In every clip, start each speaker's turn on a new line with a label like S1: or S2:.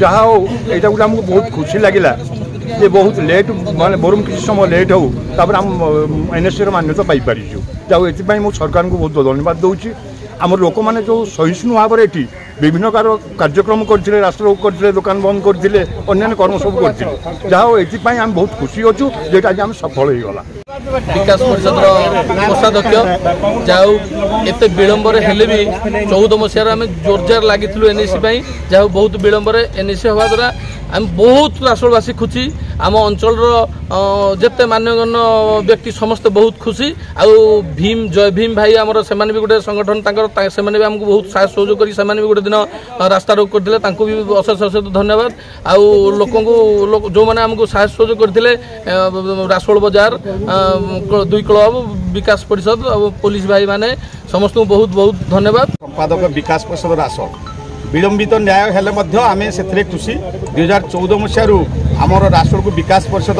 S1: जहाँ हो यहाँ गोटे आमको बहुत खुशी लगे ये बहुत लेट माने बरम किसी समय लेट हो तापर आम एनएससी मान्यता पाइपर जाऊ ये मुझे सरकार को बहुत धन्यवाद दूसरी आम लोक मैंने जो सहिष्णु भाव में ये विभिन्न कार्यक्रम करते राष्ट्र करते दुकान बंद करते अन्य कर्म सब करते जहाँ हो ये आम बहुत खुशी अच्छु जेटा आम सफल होगा।
S2: विकास परिषद कोषाध्यक्ष जाऊ एत विलंबर हेले भी 14 मसीहार आम जोरजार लगी एनएससी जहाँ बहुत विलंबर एनएससी हवा द्वारा आम बहुत राष्ट्रवासी खुशी आम अंचल जिते मान्यगण्य व्यक्ति समस्त बहुत खुशी आउ भीम जय भीम भाई आमर से भी गोटे संगठन से आमको बहुत साहस सहयोग कर गोटे दिन रास्ता रोक करते भी अशेष अशेष धन्यवाद आउ लोक जो मैंने आमको साहस सहयोग करते रासोल बजार 2 क्लब विकास परिषद और पुलिस भाई माने समस्त बहुत बहुत धन्यवाद।
S3: संपादक विकास परिषद रासोल विलंबित न्याय हेले मध्य आमे सेथरे खुशी 2014 मसीहारू आमर राष्ट्र को विकास परिषद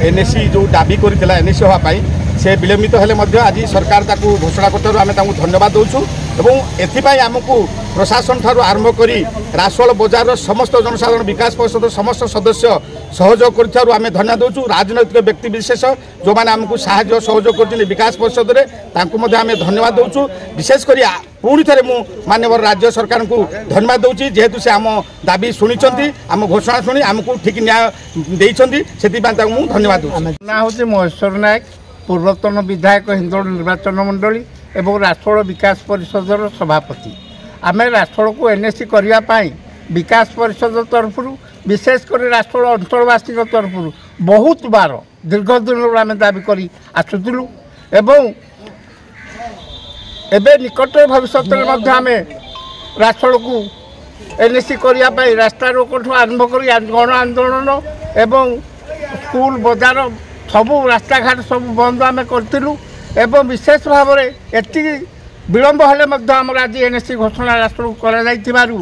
S3: एनएससी जो दाबी करथिला एनएससी होवा पाई से विलंबित हेले मध्य आज सरकार ताकू घोषणा करथारु आमे ताकू धन्यवाद दोछु एवं एथिपाई आमको प्रशासन ठारू आरंभ करी रासोल बजार समस्त जनसाधारण विकास परिषद समस्त सदस्य सहयोग करथिारु आमे धन्यवाद दोछु। राजनैतिक व्यक्ति विशेष जो माने आमको सहायता सहयोग करथिले विकास परिषद रे तांको मध्ये आमे धन्यवाद दोछु। विशेष करी पुणी थे मु माननीय राज्य सरकार को धन्यवाद दूसरी जेहेतु से आम दाबी शुणी आम घोषणा शुणी आमको ठीक न्याय देइछंती सेतिबां मु धन्यवाद दूसरी।
S4: ना होचे महेश्वर नायक पूर्वतन विधायक हिंदोल निर्वाचन मंडली एवं राष्ट्र विकास परिषदर सभापति आम राष्ट्र को एनएससी करने विकास परिषद तरफ विशेषकर राष्ट्र अंचलवासी तरफ बहुत बार दीर्घ दिन आम दाबी कर आसुलु एवं एबे निकट भविष्य में आम राष्ट्र को एनएससी करने रास्ता रोक आरंभ कर गण आंदोलन एवं स्कूल बजार सबू रास्ता घाट सब बंद आम करूँ एवं विशेष भाव में एति विलंब हेले आम आज एनएससी घोषणा राष्ट्र को कर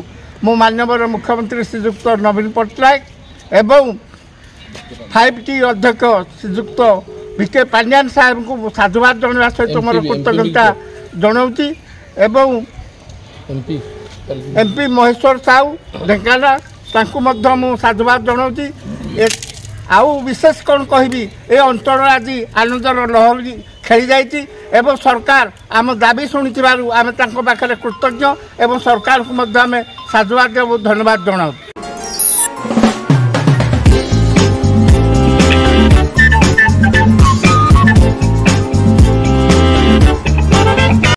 S4: मु माननीय मुख्यमंत्री श्रीजुक्त नवीन पट्टनायक एवं 5T अध्यक्ष श्रीजुक्त वीके पांड्यान साहेब को साधुवाद जनावा सहित मोर कृतज्ञता जनाऊँगी एवं एमपी महेश्वर साहू ढेंकाना तांकु साधुवाद जनाऊँगी। आउ विशेष कौन कहबी ए अंचल आज आनंदर लहरी खेली जाइए एवं सरकार आम दाबी शुणी आम पाखे कृतज्ञ एवं सरकार को साधुवाद धन्यवाद जनाऊँ।